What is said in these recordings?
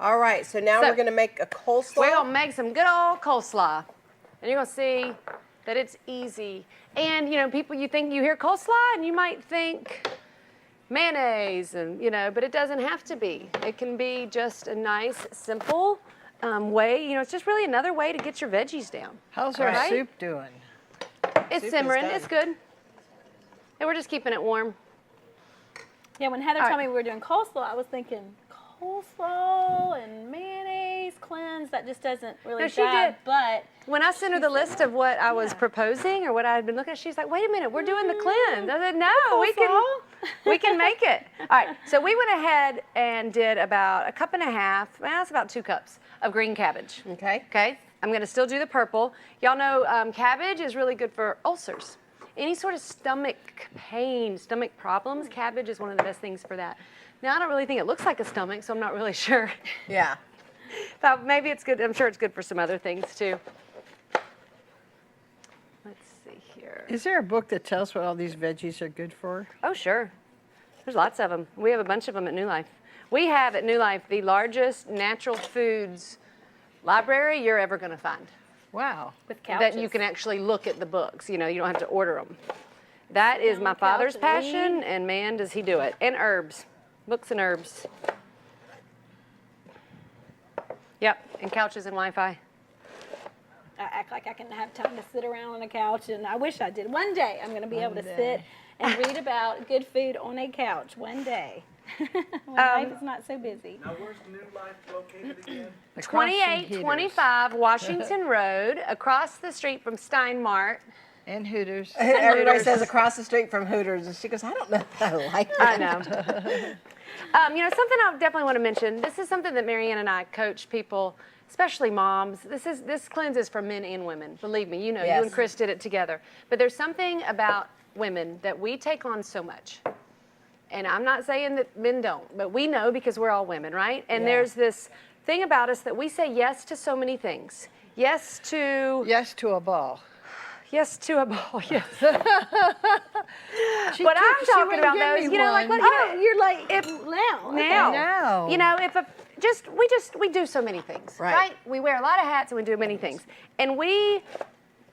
All right, so now we're going to make a coleslaw. We're going to make some good old coleslaw. And you're going to see that it's easy. And, you know, people, you hear coleslaw and you might think mayonnaise, and, you know, but it doesn't have to be. It can be just a nice, simple way. You know, it's just really another way to get your veggies down. How's our soup doing? It's simmering. It's good. And we're just keeping it warm. Yeah, when Heather told me we were doing coleslaw, I was thinking coleslaw and mayonnaise cleanse. That just doesn't really jive. But when I sent her the list of what I was proposing or what I had been looking at, she's like, "Wait a minute, we're doing the cleanse." I said, "No, we can make it." All right, so we went ahead and did about 1.5 cups. Well, that's about 2 cups of green cabbage. Okay. Okay. I'm going to still do the purple. Y'all know cabbage is really good for ulcers. Any sort of stomach pain, stomach problems, cabbage is one of the best things for that. Now, I don't really think it looks like a stomach, so I'm not really sure. Yeah. But maybe it's good. I'm sure it's good for some other things, too. Let's see here. Is there a book that tells what all these veggies are good for? Oh, sure. There's lots of them. We have a bunch of them at New Life. We have at New Life the largest natural foods library you're ever going to find. Wow. with couches. That you can actually look at the books. You know, you don't have to order them. That is my father's passion, and man, does he do it. And herbs. Books and herbs. Yep, and couches and Wi-Fi. I act like I can have time to sit around on a couch, and I wish I did. One day, I'm going to be able to sit and read about good food on a couch. One day. When life is not so busy. Now, where's New Life located again? 2825 Washington Road, across the street from Steinmart. And Hooters. Everybody says across the street from Hooters, and she goes, I don't know if I like that. I know. You know, something I definitely want to mention, this is something that Marianne and I coach people, especially moms. This cleanse is for men and women. Believe me, you know, Yes. you and Chris did it together. But there's something about women that we take on so much. And I'm not saying that men don't, but we know because we're all women, right? And there's this thing about us that we say yes to so many things. Yes to... Yes to a ball. Yes to a ball, yes. What I'm talking about though is, you know, like, what, You're like, now. You know, we do so many things, right? We wear a lot of hats and we do many things. And we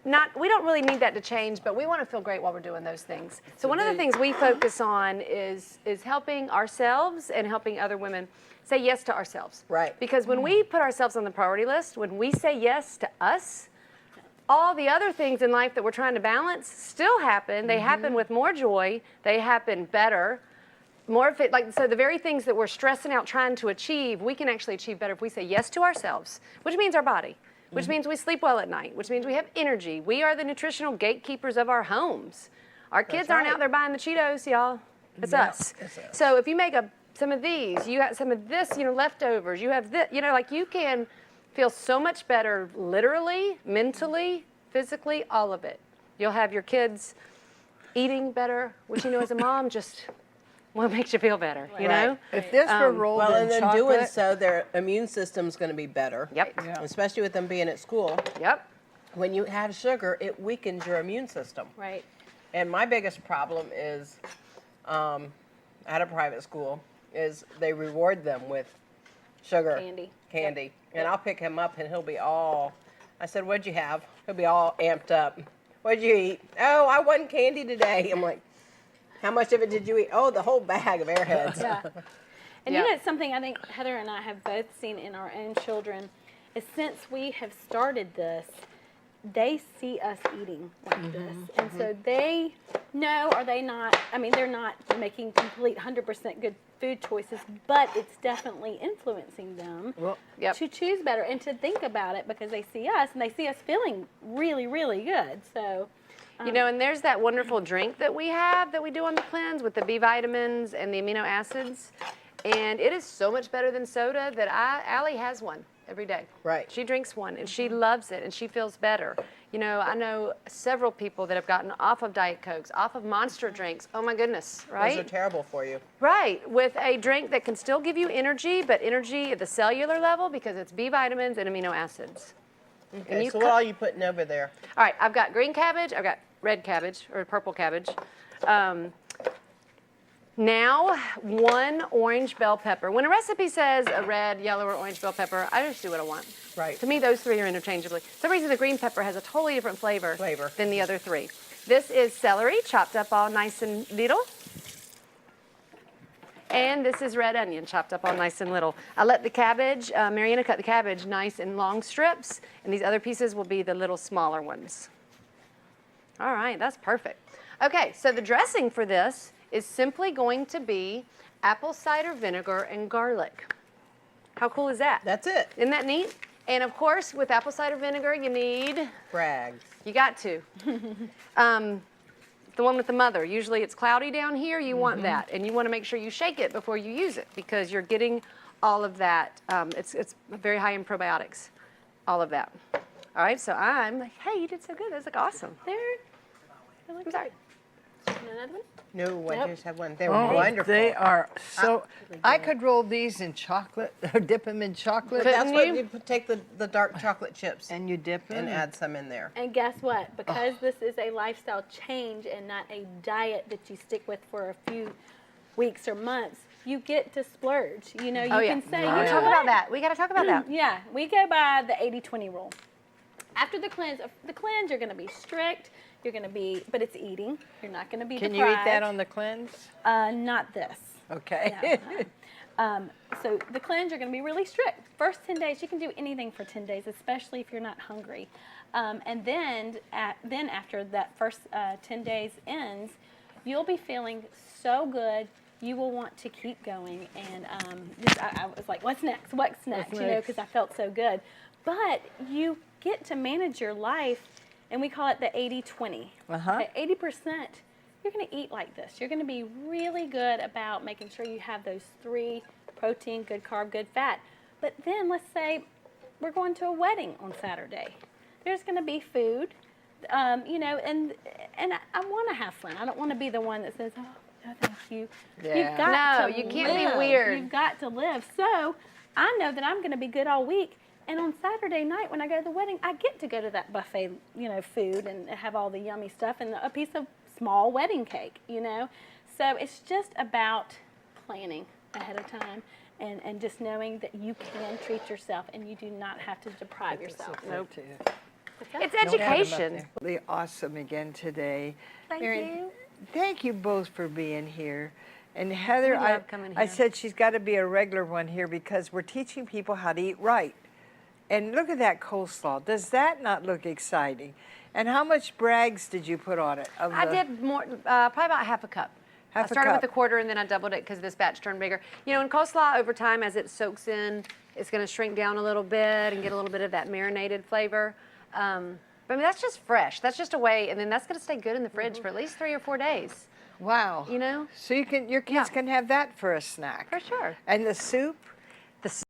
don't really need that to change, but we want to feel great while we're doing those things. So one of the things we focus on is helping ourselves and helping other women say yes to ourselves. Right. Because when we put ourselves on the priority list, when we say yes to us, all the other things in life that we're trying to balance still happen. They happen with more joy. They happen better. So the very things that we're stressing out trying to achieve, we can actually achieve better if we say yes to ourselves, which means our body, which means we sleep well at night, which means we have energy. We are the nutritional gatekeepers of our homes. Our kids aren't out there buying the Cheetos, y'all. It's us. So if you make some of these, you got some of this, you know, leftovers, you have this, you know, like you can feel so much better literally, mentally, physically, all of it. You'll have your kids eating better, which, you know, as a mom, just what makes you feel better, you know? If this were rolled in and then chocolate, doing so, their immune system's going to be better. Yep. Yeah. Especially with them being at school. Yep. When you have sugar, it weakens your immune system. Right. And my biggest problem is, at a private school, is they reward them with sugar. Candy. And I'll pick him up and he'll be all, I said, what'd you have? He'll be all amped up. What'd you eat? Oh, I won candy today. I'm like, how much of it did you eat? Oh, the whole bag of Airheads. Yeah. And you know, it's something I think Heather and I have both seen in our own children is since we have started this, they see us eating like this. And so they know, are they not, I mean, they're not making complete 100% good food choices, but it's definitely influencing them to choose better and to think about it because they see us and they see us feeling really, really good. So, you know, and there's that wonderful drink that we have that we do on the cleanse with the B vitamins and the amino acids. And it is so much better than soda that Allie has one every day. Right. She drinks one and she loves it and she feels better. You know, I know several people that have gotten off of Diet Cokes, off of Monster drinks. Oh my goodness, right? Those are terrible for you. Right, with a drink that can still give you energy, but energy at the cellular level because it's B vitamins and amino acids. Okay, so what are you putting over there? All right, I've got green cabbage, I've got red cabbage or purple cabbage. Now, 1 orange bell pepper. When a recipe says a red, yellow, or orange bell pepper, I just do what I want. Right. To me, those 3 are interchangeably. For some reason, the green pepper has a totally different flavor than the other 3. This is celery, chopped up all nice and little. And this is red onion, chopped up all nice and little. I let the cabbage, Mariana cut the cabbage nice in long strips, and these other pieces will be the little smaller ones. All right, that's perfect. Okay, so the dressing for this is simply going to be apple cider vinegar and garlic. How cool is that? That's it. Isn't that neat? And of course, with apple cider vinegar, you need... Rags. You got to. The one with the mother. Usually it's cloudy down here. You want that. And you want to make sure you shake it before you use it because you're getting all of that. It's very high in probiotics. All of that. All right, so I'm like, hey, you did so good. That's like awesome. There. I'm sorry. Another one? No, I Nope. just had one. They were Oh, wonderful. they are so. I could roll these in chocolate or dip them in chocolate. That's Couldn't what you? you take the dark chocolate chips And you dip them. and add some in there. And guess what? Because this is a lifestyle change and not a diet that you stick with for a few weeks or months, you get to splurge. You know, you can say, we you gotta know talk what? about that. We got to talk about that. Yeah, we go by the 80-20 rule. After the cleanse, you're going to be strict. You're going to be, but it's eating. You're not going to be Can deprived. you eat that on the cleanse? Not this. Okay. So the cleanse, you're going to be really strict. First 10 days, you can do anything for 10 days, especially if you're not hungry. And then after that first 10 days ends, you'll be feeling so good. You will want to keep going. And I was like, what's next? What's next? You know, next? because I felt so good. But you get to manage your life, and we call it the 80-20. Uh-huh. Okay, 80%. You're going to eat like this. You're going to be really good about making sure you have those 3: protein, good carb, good fat. But then let's say we're going to a wedding on Saturday. There's going to be food, you know, and I want to have fun. I don't want to be the one that says, oh, no, thank you. Yeah. You've got No, to you can't be live. weird. You've got to live. So I know that I'm going to be good all week. And on Saturday night when I go to the wedding, I get to go to that buffet, you know, food and have all the yummy stuff and a piece of small wedding cake, you know. So it's just about planning ahead of time and just knowing that you can treat yourself and you do not have to deprive yourself. Nope. It's education. Really awesome again today. Thank Marion, you. Thank you both for being here. And Heather, We love coming I here. said she's got to be a regular one here because we're teaching people how to eat right. And look at that coleslaw. Does that not look exciting? And how much Bragg's did you put on it? I did more, probably about half a cup. I Half a started with cup. a quarter and then I doubled it because this batch turned bigger. You know, in coleslaw, over time, as it soaks in, it's going to shrink down a little bit and get a little bit of that marinated flavor. But I mean, that's just fresh. That's just a way, and then that's going to stay good in the fridge for at least 3 or 4 days. Wow. You know? So your kids can have that for a snack. For sure. And the soup?